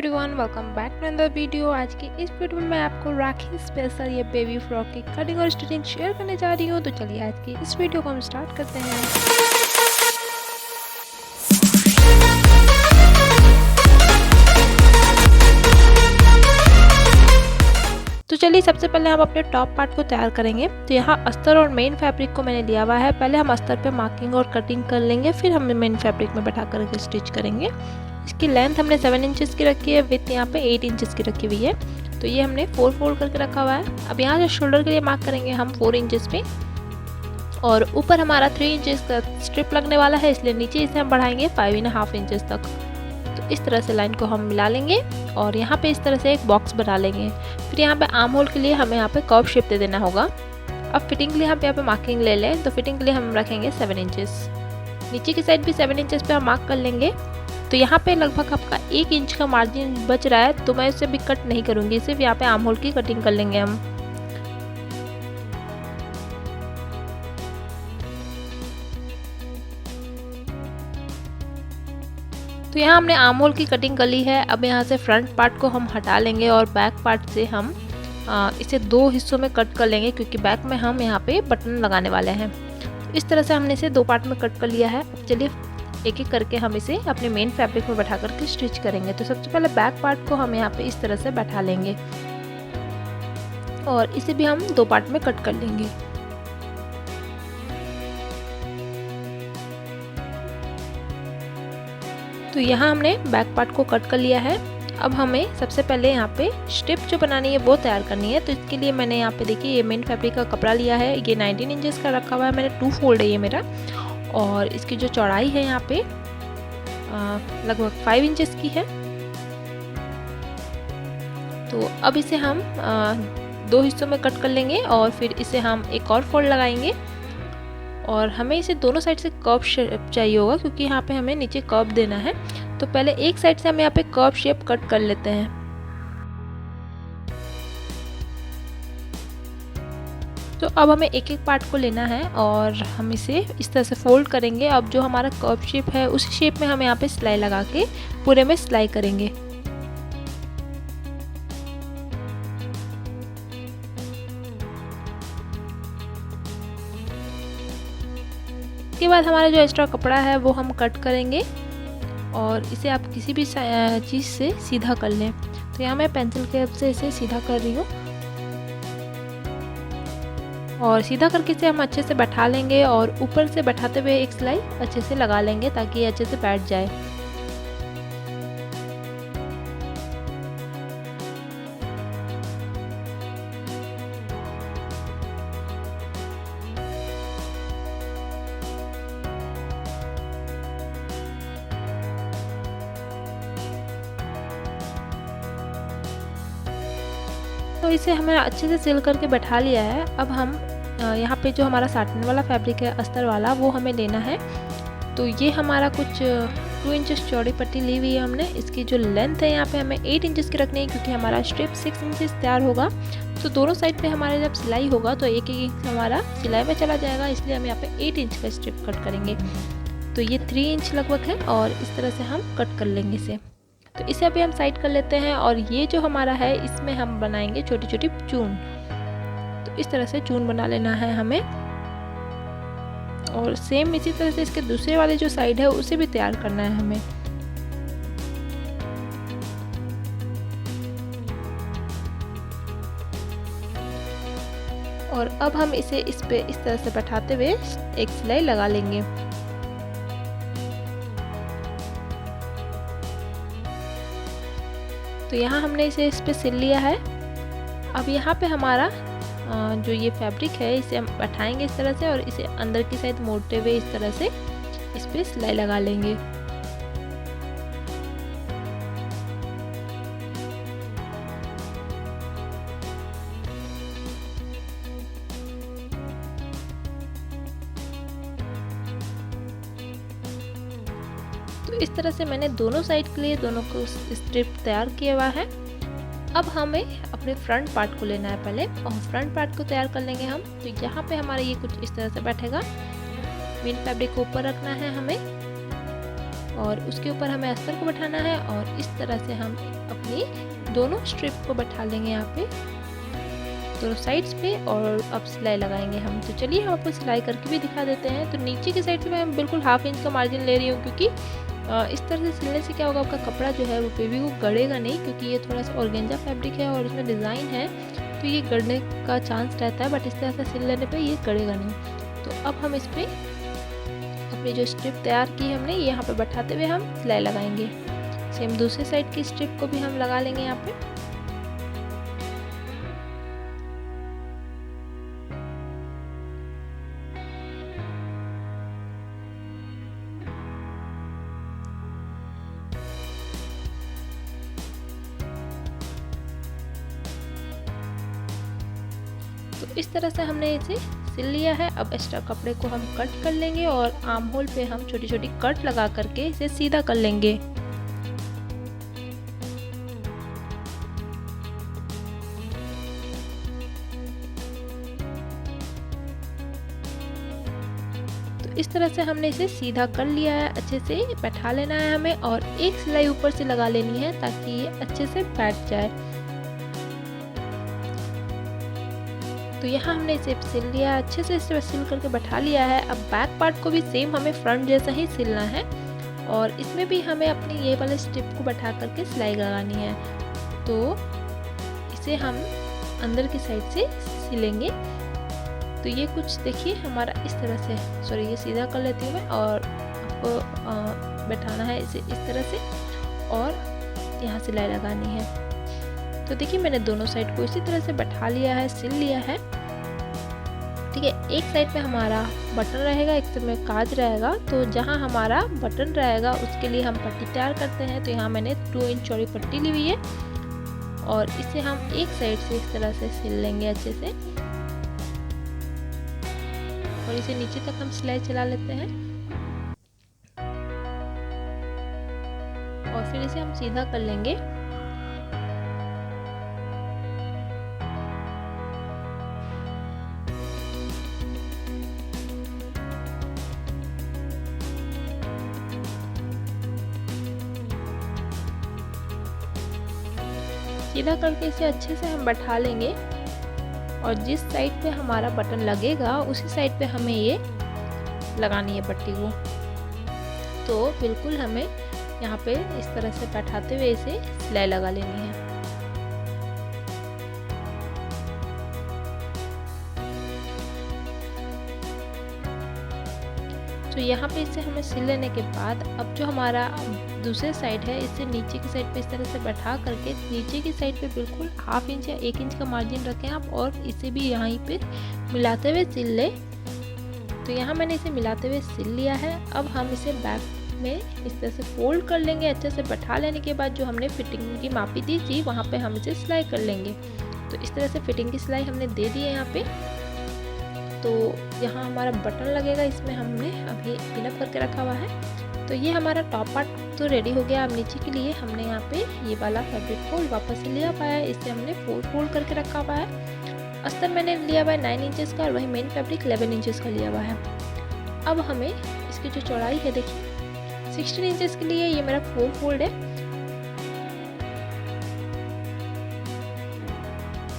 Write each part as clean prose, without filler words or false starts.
Everyone, welcome back to another video. आज की इस वीडियो में मैं आपको राखी स्पेशल ये बेबी फ्रॉक की कटिंग और स्टिचिंग शेयर करने जा रही हूँ। तो चलिए आज की इस वीडियो को हम स्टार्ट करते हैं। तो चलिए सबसे पहले हम अपने टॉप पार्ट को तैयार करेंगे। तो यहाँ अस्तर और मेन फैब्रिक को मैंने लिया हुआ है। पहले हम अस्तर पे मार्किंग और कटिंग कर लेंगे, फिर हम मेन फैब्रिक में बैठा करके स्टिच करेंगे। इसकी लेंथ हमने 7 इंचेस की रखी है, विड्थ यहाँ पे 8 इंचेस की रखी हुई है। तो ये हमने 4 फोल्ड करके रखा हुआ है। अब यहाँ से शोल्डर के लिए मार्क करेंगे हम 4 इंचेस पे, और ऊपर हमारा 3 इंचेस का स्ट्रिप लगने वाला है, इसलिए नीचे इसे हम बढ़ाएंगे 5.5 इंचेस तक। तो इस तरह से लाइन को हम मिला लेंगे और यहाँ पे इस तरह से एक बॉक्स बना लेंगे। फिर यहाँ पे आर्म होल के लिए हमें यहाँ पे कर्व शेप दे देना होगा। अब फिटिंग के लिए हम यहाँ पे मार्किंग ले लें। तो फिटिंग के लिए हम रखेंगे 7 इंचेस। नीचे की साइड भी 7 इंचेस पे हम मार्क कर लेंगे। तो यहाँ पे लगभग आपका 1 इंच का मार्जिन बच रहा है, तो मैं इसे भी कट नहीं करूँगी, सिर्फ यहाँ पे आर्म होल की कटिंग कर लेंगे हम। तो यहाँ हमने आर्म होल की कटिंग कर ली है। अब यहाँ से फ्रंट पार्ट को हम हटा लेंगे और बैक पार्ट से हम इसे 2 हिस्सों में कट कर लेंगे, क्योंकि बैक में हम यहाँ पे बटन लगाने वाले हैं। तो इस तरह से हमने इसे 2 पार्ट में कट कर लिया है। अब चलिए एक एक करके हम इसे अपने मेन फैब्रिक में बैठा करके स्टिच करेंगे। तो सबसे पहले बैक पार्ट को हम यहाँ पे इस तरह से बैठा लेंगे और इसे भी हम 2 पार्ट में कट कर लेंगे। तो यहाँ हमने बैक पार्ट को कट कर लिया है। अब हमें सबसे पहले यहाँ पे स्ट्रिप जो बनानी है वो तैयार करनी है। तो इसके लिए मैंने यहाँ पे देखिए ये मेन फैब्रिक का कपड़ा लिया है। ये 19 इंचेस का रखा हुआ है मैंने, 2 फोल्ड है ये मेरा, और इसकी जो चौड़ाई है यहाँ पे लगभग 5 इंचेस की है। तो अब इसे हम 2 हिस्सों में कट कर लेंगे और फिर इसे हम एक और फोल्ड लगाएंगे, और हमें इसे दोनों साइड से कर्व शेप चाहिए होगा, क्योंकि यहाँ पे हमें नीचे कर्व देना है। तो पहले एक साइड से हम यहाँ पे कर्व शेप कट कर लेते हैं। तो अब हमें एक एक पार्ट को लेना है और हम इसे इस तरह से फोल्ड करेंगे। अब जो हमारा कर्व शेप है उसी शेप में हम यहाँ पे सिलाई लगा के पूरे में सिलाई करेंगे। इसके बाद हमारा जो एक्स्ट्रा कपड़ा है वो हम कट करेंगे और इसे आप किसी भी चीज़ से सीधा कर लें। तो यहाँ मैं पेंसिल की हेल्प से इसे सीधा कर रही हूँ, और सीधा करके इसे हम अच्छे से बैठा लेंगे और ऊपर से बैठाते हुए एक सिलाई अच्छे से लगा लेंगे ताकि ये अच्छे से बैठ जाए। तो इसे हमें अच्छे से सिल करके बैठा लिया है। अब हम यहाँ पे जो हमारा साटन वाला फैब्रिक है अस्तर वाला, वो हमें लेना है। तो ये हमारा कुछ 2 इंचेस चौड़ी पट्टी ली हुई है हमने। इसकी जो लेंथ है यहाँ पे हमें 8 इंचेस की रखनी है, क्योंकि हमारा स्ट्रिप 6 इंचेस तैयार होगा। तो दोनों साइड पे हमारे जब सिलाई होगा तो एक इंच हमारा सिलाई में चला जाएगा, इसलिए हम यहाँ पे 8 इंच का स्ट्रिप कट करेंगे। तो ये 3 इंच लगभग है और इस तरह से हम कट कर लेंगे इसे। तो इसे अभी हम साइड कर लेते हैं, और ये जो हमारा है इसमें हम बनाएंगे छोटी छोटी चून। तो इस तरह से चून बना लेना है हमें, और सेम इसी तरह से इसके दूसरे वाले जो साइड है उसे भी तैयार करना है हमें। और अब हम इसे इस पे इस तरह से बैठाते हुए एक सिलाई लगा लेंगे। तो यहाँ हमने इसे इस पे सिल लिया है। अब यहाँ पे हमारा जो ये फैब्रिक है इसे हम बैठाएंगे इस तरह से, और इसे अंदर की साइड मोड़ते हुए इस तरह से इस पे सिलाई लगा लेंगे। तो इस तरह से मैंने दोनों साइड के लिए दोनों को स्ट्रिप तैयार किया हुआ है। अब हमें अपने फ्रंट पार्ट को लेना है पहले, और फ्रंट पार्ट को तैयार कर लेंगे हम। तो यहाँ पे हमारा ये कुछ इस तरह से बैठेगा। मेन फैब्रिक को ऊपर रखना है हमें, और उसके ऊपर हमें अस्तर को बैठाना है और इस तरह से हम अपनी दोनों स्ट्रिप को बैठा लेंगे यहाँ पे दोनों साइड्स पे और अब सिलाई लगाएंगे हम। तो चलिए हम आपको सिलाई करके भी दिखा देते हैं। तो नीचे की साइड से मैं बिल्कुल 1/2 इंच का मार्जिन ले रही हूँ, क्योंकि इस तरह से सिलने से क्या होगा, आपका कपड़ा जो है वो बेबी को गड़ेगा नहीं, क्योंकि ये थोड़ा सा ऑर्गेंजा फैब्रिक है और इसमें डिज़ाइन है तो ये गड़ने का चांस रहता है, बट इस तरह से सिल लेने पे ये गड़ेगा नहीं। तो अब हम इस पर अपनी जो स्ट्रिप तैयार की हमने ये यहाँ पे बैठाते हुए हम सिलाई लगाएंगे। सेम दूसरे साइड की स्ट्रिप को भी हम लगा लेंगे यहाँ पे। तो इस तरह से हमने इसे सिल लिया है। अब एक्स्ट्रा कपड़े को हम कट कर लेंगे और आर्म होल पे हम छोटी छोटी कट लगा करके इसे सीधा कर लेंगे। तो इस तरह से हमने इसे सीधा कर लिया है, अच्छे से बैठा लेना है हमें और एक सिलाई ऊपर से लगा लेनी है ताकि ये अच्छे से बैठ जाए। तो यहाँ हमने इसे सिल लिया, अच्छे से इसे सिल करके बैठा लिया है। अब बैक पार्ट को भी सेम हमें फ्रंट जैसा ही सिलना है और इसमें भी हमें अपनी ये वाले स्ट्रिप को बैठा करके सिलाई लगानी है। तो इसे हम अंदर की साइड से सिलेंगे। तो ये कुछ देखिए हमारा इस तरह से, सॉरी ये सीधा कर लेती हूँ मैं और आपको बैठाना है इसे इस तरह से और यहाँ सिलाई लगानी है। तो देखिए मैंने दोनों साइड को इसी तरह से बैठा लिया है, सिल लिया है। ठीक है, एक साइड पे हमारा बटन रहेगा, एक साइड में काज रहेगा। तो जहाँ हमारा बटन रहेगा उसके लिए हम पट्टी तैयार करते हैं। तो यहाँ मैंने 2 इंच चौड़ी पट्टी ली हुई है और इसे हम एक साइड से इस तरह से सिल लेंगे अच्छे से और इसे नीचे तक हम सिलाई चला लेते हैं और फिर इसे हम सीधा कर लेंगे। सीधा करके इसे अच्छे से हम बैठा लेंगे और जिस साइड पे हमारा बटन लगेगा उसी साइड पे हमें ये लगानी है पट्टी को। तो बिल्कुल हमें यहाँ पे इस तरह से बैठाते हुए इसे सिलाई लगा लेनी है। तो यहाँ पे इसे हमें सिल लेने के बाद अब जो हमारा दूसरे साइड है इसे नीचे की साइड पे इस तरह से बैठा करके नीचे की साइड पे बिल्कुल 1/2 इंच या 1 इंच का मार्जिन रखें आप और इसे भी यहाँ पे मिलाते हुए सिल ले। तो यहाँ मैंने इसे मिलाते हुए सिल लिया है। अब हम इसे बैक में इस तरह से फोल्ड कर लेंगे। अच्छे से बैठा लेने के बाद जो हमने फिटिंग की मापी दी थी वहाँ पे हम इसे सिलाई कर लेंगे। तो इस तरह से फिटिंग की सिलाई हमने दे दी है यहाँ पे। तो यहाँ हमारा बटन लगेगा, इसमें हमने अभी पिनअप करके रखा हुआ है। तो ये हमारा टॉप पार्ट तो रेडी हो गया। अब नीचे के लिए हमने यहाँ पे ये वाला फैब्रिक को वापस से लिया हुआ है, इसे हमने फोल्ड करके रखा हुआ है। अस्तर मैंने लिया हुआ है 9 इंचेस का और वही मेन फैब्रिक 11 इंचेस का लिया हुआ है। अब हमें इसकी जो चौड़ाई है देखिए 16 इंचेस के लिए ये मेरा 4 फोल्ड है।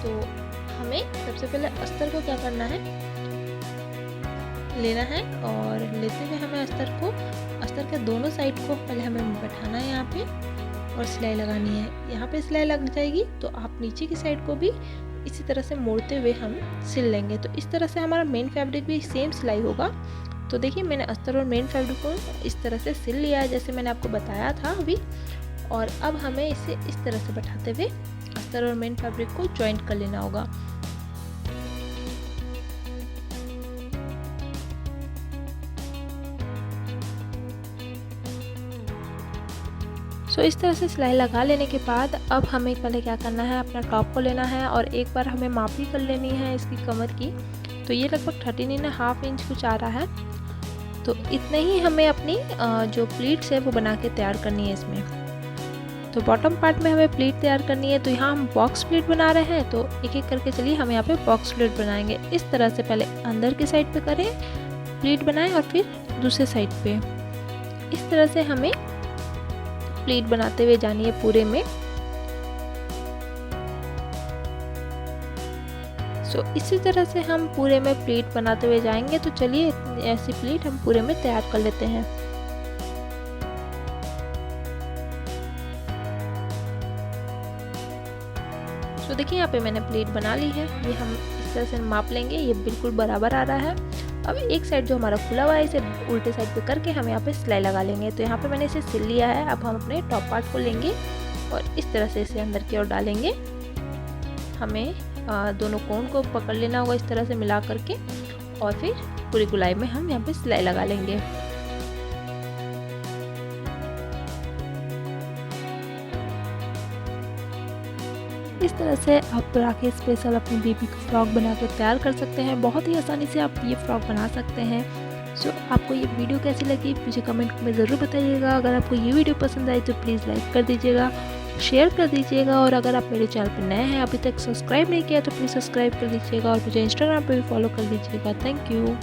तो हमें सबसे पहले अस्तर को क्या करना है, लेना है और लेते हुए हमें अस्तर के दोनों साइड को पहले हमें बैठाना है यहाँ पे और सिलाई लगानी है। यहाँ पे सिलाई लग जाएगी तो आप नीचे की साइड को भी इसी तरह से मोड़ते हुए हम सिल लेंगे। तो इस तरह से हमारा मेन फैब्रिक भी सेम सिलाई होगा। तो देखिए मैंने अस्तर और मेन फैब्रिक को इस तरह से सिल लिया है जैसे मैंने आपको बताया था अभी। और अब हमें इसे इस तरह से बैठाते हुए अस्तर और मेन फैब्रिक को जॉइंट कर लेना होगा। इस तरह से सिलाई लगा लेने के बाद अब हमें पहले क्या करना है, अपना टॉप को लेना है और एक बार हमें माप भी कर लेनी है इसकी कमर की। तो ये लगभग 13.5 इंच कुछ आ रहा है। तो इतने ही हमें अपनी जो प्लीट्स है वो बना के तैयार करनी है इसमें। तो बॉटम पार्ट में हमें प्लीट तैयार करनी है। तो यहाँ हम बॉक्स प्लीट बना रहे हैं, तो एक एक करके चलिए हम यहाँ पे बॉक्स प्लीट बनाएंगे। इस तरह से पहले अंदर की साइड पे करें, प्लीट बनाएं और फिर दूसरे साइड पे इस तरह से हमें प्लीट बनाते हुए जानी है पूरे में। इसी तरह से हम पूरे में प्लीट बनाते हुए जाएंगे। तो चलिए ऐसी प्लीट हम पूरे में तैयार कर लेते हैं। देखिए यहाँ पे मैंने प्लेट बना ली है। ये हम इस तरह से माप लेंगे, ये बिल्कुल बराबर आ रहा है। अब एक साइड जो हमारा खुला हुआ है इसे उल्टे साइड पे करके हम यहाँ पे सिलाई लगा लेंगे। तो यहाँ पे मैंने इसे सिल लिया है। अब हम अपने टॉप पार्ट को लेंगे और इस तरह से इसे अंदर की ओर डालेंगे। हमें दोनों कोण को पकड़ लेना होगा इस तरह से मिला करके, और फिर पूरी गुलाई में हम यहाँ पे सिलाई लगा लेंगे। इस तरह से आप राखी स्पेशल अपनी बेबी को फ्रॉक बना कर तैयार कर सकते हैं। बहुत ही आसानी से आप ये फ्रॉक बना सकते हैं। आपको ये वीडियो कैसी लगी मुझे कमेंट में ज़रूर बताइएगा। अगर आपको ये वीडियो पसंद आई तो प्लीज़ लाइक कर दीजिएगा, शेयर कर दीजिएगा, और अगर आप मेरे चैनल पर नए हैं, अभी तक सब्सक्राइब नहीं किया तो प्लीज़ सब्सक्राइब कर दीजिएगा, और मुझे इंस्टाग्राम पर भी फॉलो कर लीजिएगा। Thank you.